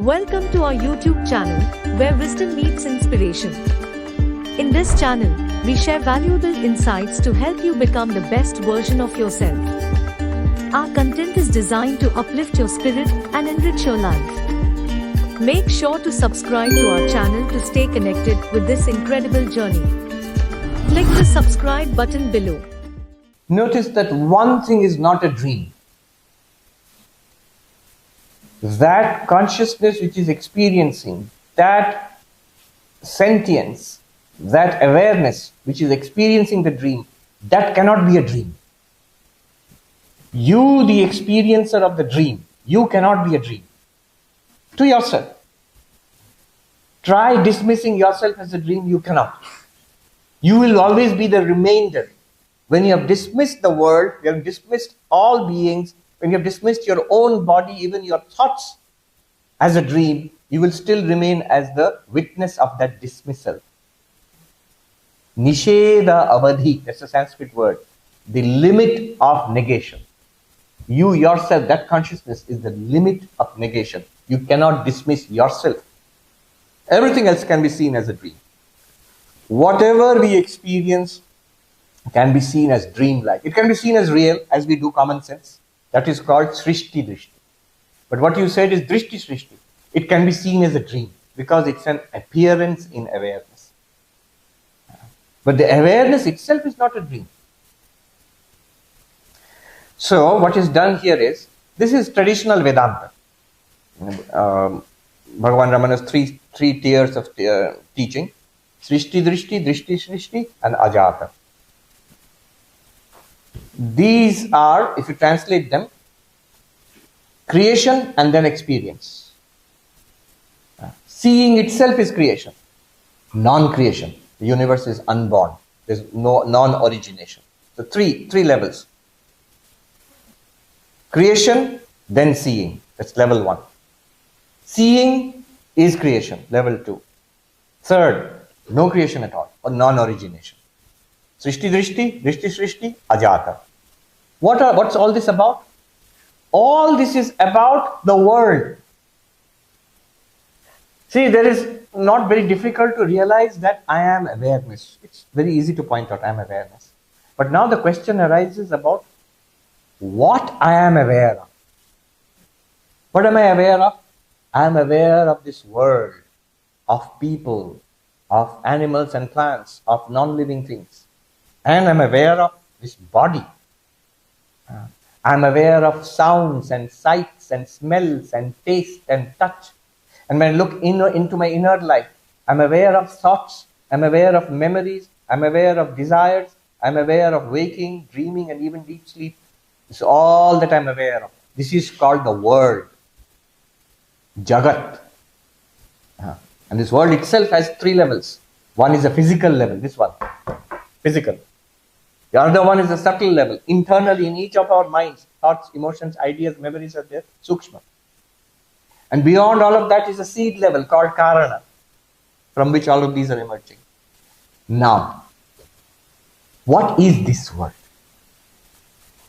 Welcome to our YouTube channel, where wisdom meets inspiration. In this channel, we share valuable insights to help you become the best version of yourself. Our content is designed to uplift your spirit and enrich your life. Make sure to subscribe to our channel to stay connected with this incredible journey. Click the subscribe button below. Notice that one thing is not a dream. That consciousness which is experiencing, that sentience, that awareness which is experiencing the dream, that cannot be a dream. You, the experiencer of the dream, you cannot be a dream. To yourself. Try dismissing yourself as a dream, you cannot. You will always be the remainder. When you have dismissed the world, you have dismissed all beings, when you have dismissed your own body, even your thoughts as a dream, you will still remain as the witness of that dismissal. Nisheda avadhi, that's a Sanskrit word, the limit of negation. You yourself, that consciousness is the limit of negation. You cannot dismiss yourself. Everything else can be seen as a dream. Whatever we experience can be seen as dreamlike. It can be seen as real, as we do common sense. That is called Srishti Drishti. But what you said is Drishti Srishti. It can be seen as a dream because it's an appearance in awareness. But the awareness itself is not a dream. So what is done here is, this is traditional Vedanta. Bhagavan Ramana's three tiers of teaching. Srishti Drishti, Drishti Srishti and Ajata. These are, if you translate them, creation and then experience. Seeing itself is creation, non-creation. The universe is unborn. There is no non-origination. So three levels. Creation, then seeing. That's level 1. Seeing is creation, level 2. Third, no creation at all, or non-origination. Srishti Drishti, Drishti Srishti, Ajata. What's all this about? All this is about the world. See, there is not very difficult to realize that I am awareness. It's very easy to point out I am awareness. But now the question arises about what I am aware of. What am I aware of? I am aware of this world, of people, of animals and plants, of non-living things. And I am aware of this body. I am aware of sounds and sights and smells and taste and touch. And when I look into my inner life, I am aware of thoughts, I am aware of memories, I am aware of desires, I am aware of waking, dreaming and even deep sleep. It's all that I am aware of. This is called the world. Jagat. And this world itself has 3 levels. One is a physical level, this one. Physical. The other one is a subtle level. Internally in each of our minds, thoughts, emotions, ideas, memories are there. Sukshma. And beyond all of that is a seed level called Karana, from which all of these are emerging. Now, what is this world?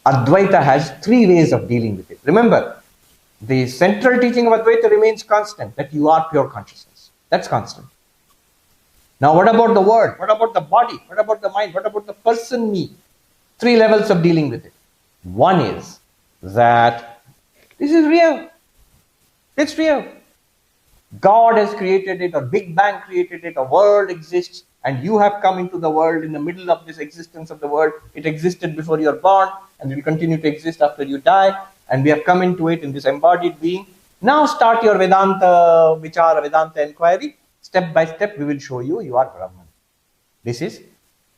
Advaita has 3 ways of dealing with it. Remember, the central teaching of Advaita remains constant, that you are pure consciousness. That's constant. Now what about the world? What about the body? What about the mind? What about the person me? 3 levels of dealing with it. One is that this is real. It's real. God has created it, or Big Bang created it, a world exists, and you have come into the world in the middle of this existence of the world. It existed before you are born, and it will continue to exist after you die, and we have come into it in this embodied being. Now start your Vedanta Vichara, Vedanta inquiry. Step by step, we will show you, you are Brahman. This is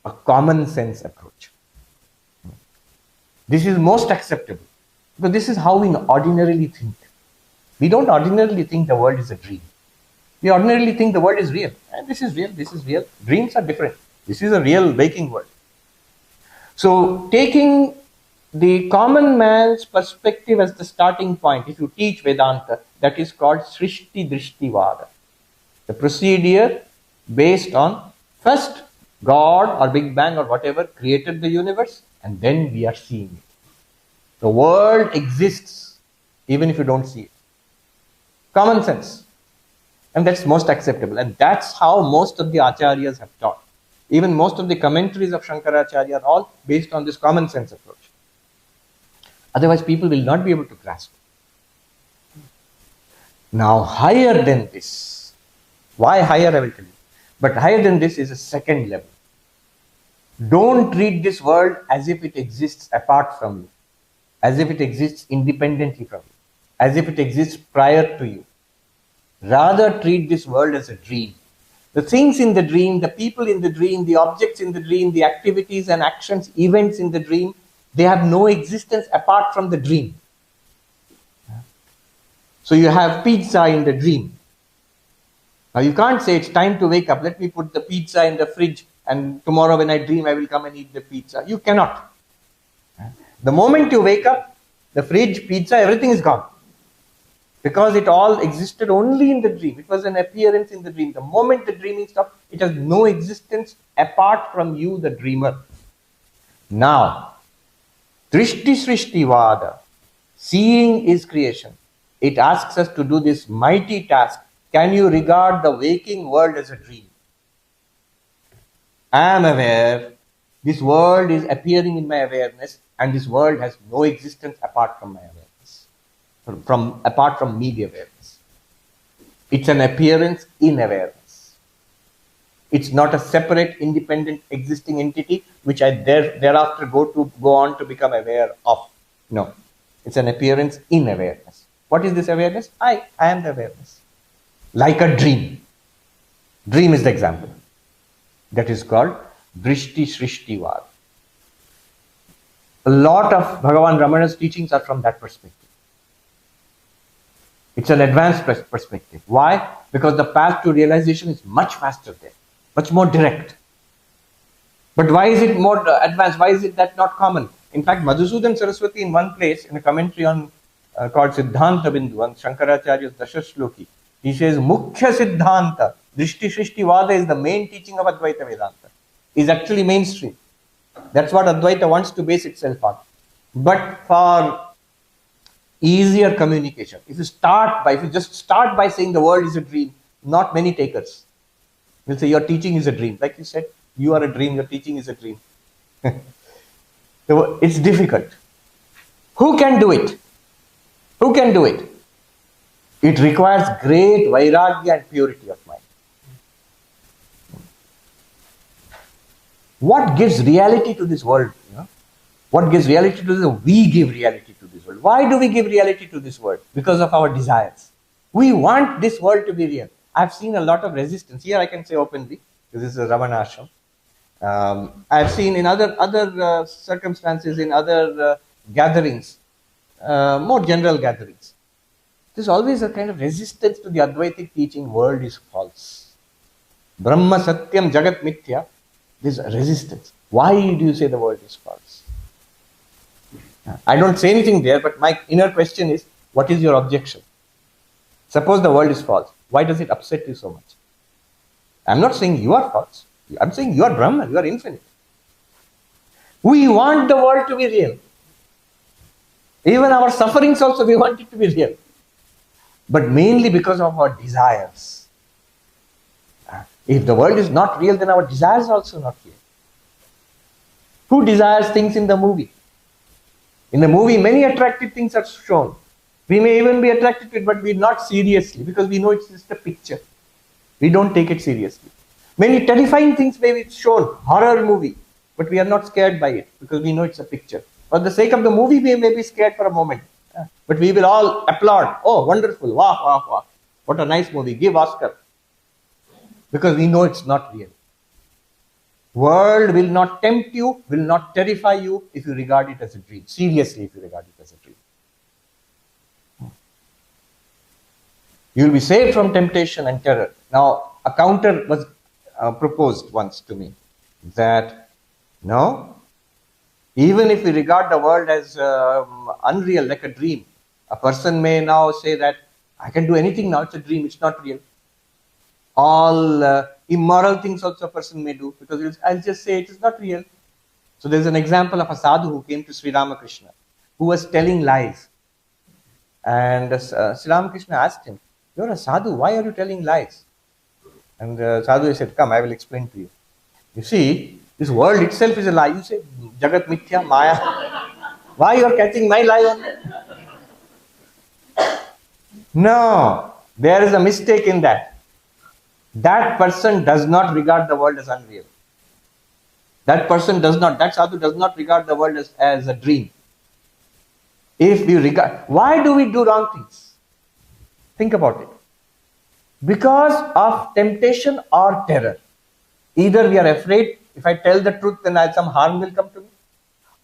a common sense approach. This is most acceptable, because this is how we ordinarily think. We don't ordinarily think the world is a dream. We ordinarily think the world is real. And this is real, this is real. Dreams are different. This is a real waking world. So, taking the common man's perspective as the starting point, if you teach Vedanta, that is called Srishti Drishti Vada. The procedure based on first God or Big Bang or whatever created the universe, and then we are seeing it. The world exists even if you don't see it. Common sense. And that's most acceptable. And that's how most of the acharyas have taught. Even most of the commentaries of Shankaracharya are all based on this common sense approach. Otherwise, people will not be able to grasp. Now, higher than this, why higher I will tell you, but higher than this is a second level. Don't treat this world as if it exists apart from you, as if it exists independently from you, as if it exists prior to you. Rather, treat this world as a dream. The things in the dream, the people in the dream, the objects in the dream, the activities and actions, events in the dream, they have no existence apart from the dream. So you have pizza in the dream. Now you can't say it's time to wake up, let me put the pizza in the fridge and tomorrow when I dream I will come and eat the pizza. You cannot. The moment you wake up, the fridge, pizza, everything is gone. Because it all existed only in the dream. It was an appearance in the dream. The moment the dreaming stopped, it has no existence apart from you, the dreamer. Now, Drishti Srishti Vada, seeing is creation. It asks us to do this mighty task. Can you regard the waking world as a dream? I am aware, this world is appearing in my awareness and this world has no existence apart from my awareness. Apart from me, the awareness. It's an appearance in awareness. It's not a separate, independent, existing entity which I thereafter go on to become aware of. No. It's an appearance in awareness. What is this awareness? I am the awareness. Like a dream. Dream is the example. That is called Drishti Srishti Vada. A lot of Bhagavan Ramana's teachings are from that perspective. It's an advanced perspective. Why? Because the path to realization is much faster there, much more direct. But why is it more advanced? Why is it that not common? In fact, Madhusudan Saraswati in one place, in a commentary on called Siddhanta Bindu, on Shankaracharya's Dashashloki, he says, Mukhya Siddhanta, Drishti Srishti Vada is the main teaching of Advaita Vedanta. Is actually mainstream. That's what Advaita wants to base itself on. But for easier communication, if you just start by saying the world is a dream, not many takers will say your teaching is a dream. Like you said, you are a dream, your teaching is a dream. It's difficult. Who can do it? Who can do it? It requires great vairagya and purity of mind. What gives reality to this world? What gives reality to this world? We give reality to this world. Why do we give reality to this world? Because of our desires. We want this world to be real. I've seen a lot of resistance. Here I can say openly, because this is a Ramana ashram. I've seen in other circumstances, in other gatherings, more general gatherings, there's always a kind of resistance to the Advaitic teaching, world is false. Brahma Satyam Jagat Mithya. There's a resistance. Why do you say the world is false? I don't say anything there, but my inner question is, what is your objection? Suppose the world is false. Why does it upset you so much? I'm not saying you are false. I'm saying you are Brahman, you are infinite. We want the world to be real. Even our sufferings also, we want it to be real. But mainly because of our desires. If the world is not real, then our desires are also not real. Who desires things in the movie? In the movie, many attractive things are shown. We may even be attracted to it, but we not seriously, because we know it's just a picture. We don't take it seriously. Many terrifying things may be shown, horror movie, but we are not scared by it, because we know it's a picture. For the sake of the movie, we may be scared for a moment, but we will all applaud. Oh, wonderful, wow, wow, wow. What a nice movie, give Oscar. Because we know it's not real. World will not tempt you, will not terrify you if you regard it as a dream. Seriously, if you regard it as a dream. You will be saved from temptation and terror. Now, a counter was proposed once to me that, no, even if we regard the world as unreal, like a dream, a person may now say that, I can do anything now, it's a dream, it's not real. All immoral things also a person may do, because I'll just say it is not real. So there's an example of a sadhu who came to Sri Ramakrishna, who was telling lies. And Sri Ramakrishna asked him, You're a sadhu. Why are you telling lies? And sadhu said, come, I will explain to you. You see, this world itself is a lie. You say, Jagat Mithya, Maya. Why you are catching my lie on? No, there is a mistake in that. That person does not regard the world as unreal. That sadhu does not regard the world as a dream. If we regard, why do we do wrong things? Think about it. Because of temptation or terror. Either we are afraid, if I tell the truth, then some harm will come to me.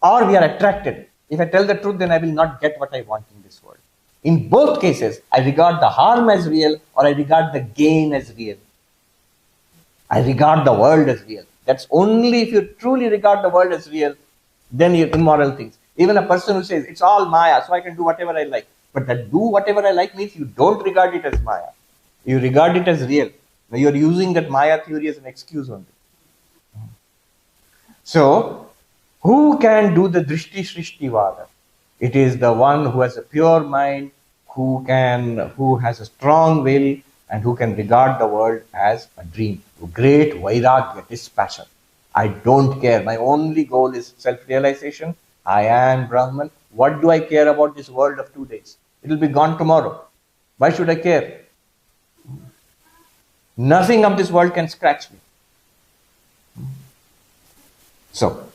Or we are attracted. If I tell the truth, then I will not get what I want in this world. In both cases, I regard the harm as real or I regard the gain as real. I regard the world as real. That's only if you truly regard the world as real, then you're immoral things. Even a person who says, it's all Maya, so I can do whatever I like. But that do whatever I like means you don't regard it as Maya. You regard it as real. Now you're using that Maya theory as an excuse only. So, who can do the Drishti Shrishti Vada? It is the one who has a pure mind, who has a strong will, and who can regard the world as a dream. Great Vairagya, dispassion. I don't care. My only goal is self-realization. I am Brahman. What do I care about this world of 2 days? It will be gone tomorrow. Why should I care? Nothing of this world can scratch me. So,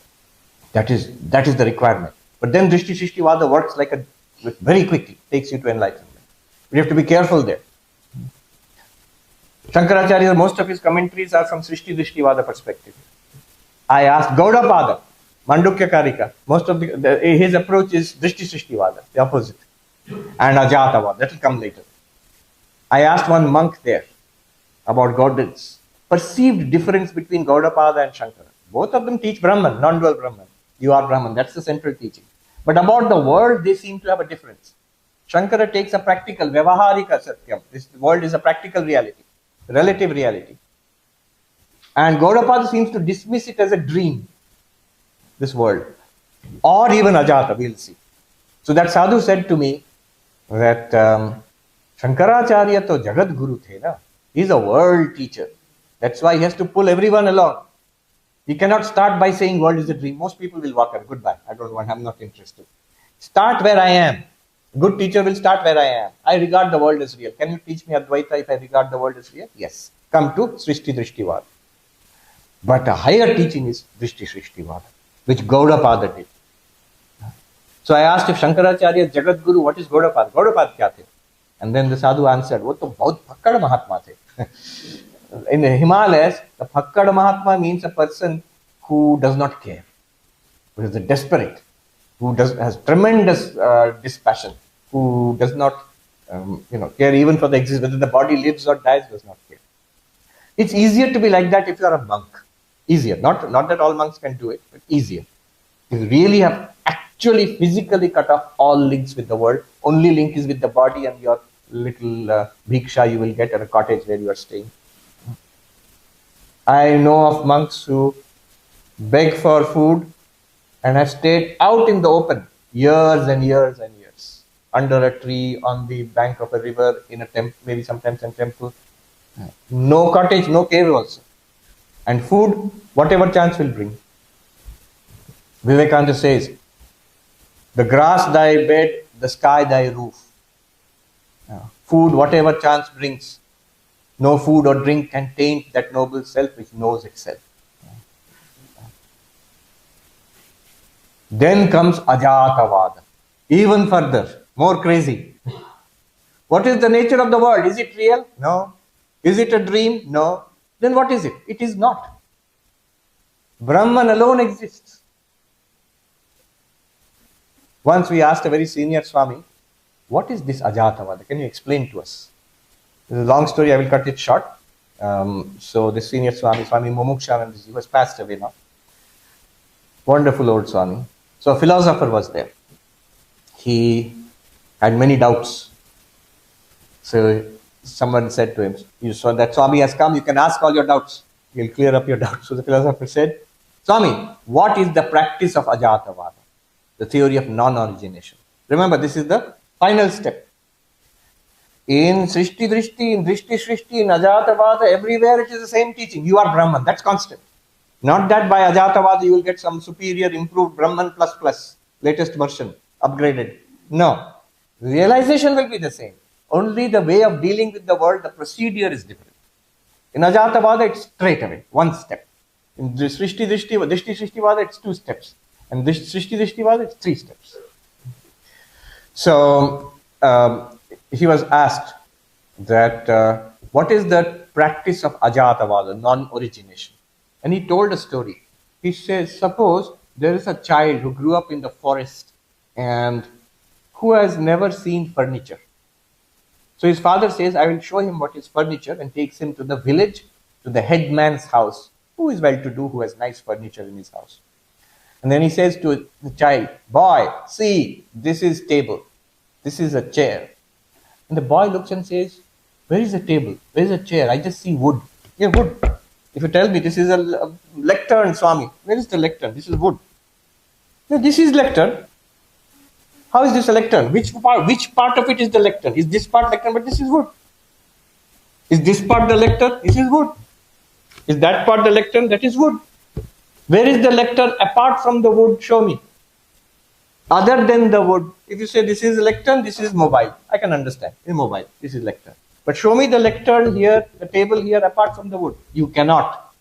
that is the requirement. But then Drishti Shrishti Vada works very quickly, takes you to enlightenment. We have to be careful there. Shankaracharya, most of his commentaries are from Srishti Drishti Vada perspective. I asked Gaudapada, Mandukya Karika, most of his approach is Drishti Srishti Vada, the opposite. And Ajata Vada, that will come later. I asked one monk there about God's perceived difference between Gaudapada and Shankara. Both of them teach Brahman, non-dual Brahman. You are Brahman, that's the central teaching. But about the world, they seem to have a difference. Shankara takes a practical, Vyavaharika Satyam. This world is a practical reality, relative reality. And Gaudapada seems to dismiss it as a dream, this world. Or even Ajata, we'll see. So that sadhu said to me that Shankaracharya to Jagat Guru the na. He's a world teacher. That's why he has to pull everyone along. He cannot start by saying world is a dream. Most people will walk away. Goodbye. I'm not interested. Start where I am. Good teacher will start where I am. I regard the world as real. Can you teach me Advaita if I regard the world as real? Yes. Come to Srishti Drishti Vada. But a higher teaching is Drishti Srishti Vada, which Gaudapada did. So I asked if Shankaracharya Jagat Guru, what is Gaudapada? Gaudapada kya the? And then the sadhu answered, wo to bahut bhakkad Mahatma the. In the Himalayas, the bhakkad Mahatma means a person who does not care, who is a desperate, who has tremendous dispassion, who does not care even for the existence, whether the body lives or dies, does not care. It's easier to be like that if you are a monk. Easier. Not that all monks can do it, but easier. You really have actually physically cut off all links with the world. Only link is with the body and your little bhiksha you will get at a cottage where you are staying. I know of monks who beg for food and have stayed out in the open years and years and years, under a tree, on the bank of a river, in a temple, maybe sometimes in a temple. No cottage, no cave also. And food, whatever chance will bring. Vivekananda says, the grass thy bed, the sky thy roof. Food, whatever chance brings. No food or drink can taint that noble self which knows itself. Then comes Ajatavada. Even further, more crazy. What is the nature of the world? Is it real? No. Is it a dream? No. Then what is it? It is not. Brahman alone exists. Once we asked a very senior Swami, what is this Ajatavada? Can you explain to us? This is a long story, I will cut it short. So the senior Swami Mumukshananda, he was passed away now. Wonderful old Swami. So a philosopher was there. He had many doubts. So someone said to him, you saw that Swami has come, you can ask all your doubts. He'll clear up your doubts. So the philosopher said, Swami, what is the practice of Ajatavada? The theory of non-origination. Remember, this is the final step. In Srishti Drishti, in Drishti Srishti, in Ajatavada, everywhere it is the same teaching. You are Brahman. That's constant. Not that by Ajatavada you will get some superior, improved Brahman plus, latest version, upgraded. No. Realization will be the same. Only the way of dealing with the world, the procedure is different. In Ajatavada, it's straight away, one step. In Srishti Drishti Vada, it's 2 steps. And this Srishti Drishti Vada, it's 3 steps. So, he was asked that what is the practice of Ajatavada, non-origination? And he told a story. He says, suppose there is a child who grew up in the forest and who has never seen furniture. So his father says, I will show him what is furniture, and takes him to the village, to the headman's house, who is well-to-do, who has nice furniture in his house. And then he says to the child, boy, see, this is table, this is a chair. And the boy looks and says, where is the table? Where is the chair? I just see wood. Yeah, wood. If you tell me this is a lectern, Swami, where is the lectern? This is wood. No, this is lectern. How is this a lectern? Which part of it is the lectern? Is this part lectern, but this is wood? Is this part the lectern? This is wood. Is that part the lectern? That is wood. Where is the lectern apart from the wood? Show me. Other than the wood. If you say this is lectern, this is mobile. I can understand. It's mobile. This is lectern. But show me the lectern here, the table here apart from the wood. You cannot.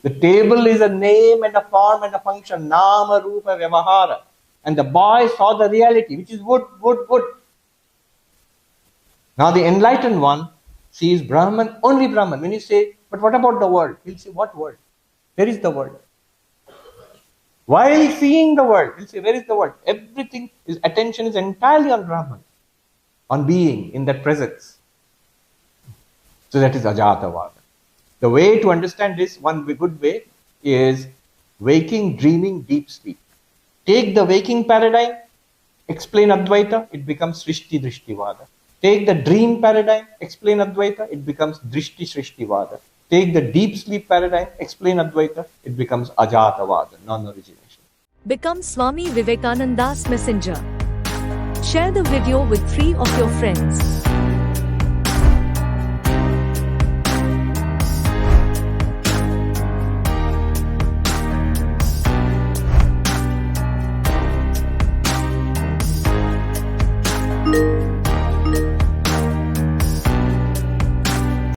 The table is a name and a form and a function. Nama, Rupa, Vyavahara. And the boy saw the reality, which is wood, wood, wood. Now the enlightened one sees Brahman, only Brahman. When you say, but what about the world? He'll say, what world? Where is the world? While seeing the world, he'll say, where is the world? Everything, his attention is entirely on Brahman, on being in that presence. So that is Ajatavada. The way to understand this, one good way, is waking, dreaming, deep sleep. Take the waking paradigm, explain Advaita, it becomes Srishti Drishti Vada. Take the dream paradigm, explain Advaita, it becomes Drishti Srishti Vada. Take the deep sleep paradigm, explain Advaita, it becomes Ajatavada, non-origination. Become Swami Vivekananda's messenger. Share the video with 3 of your friends.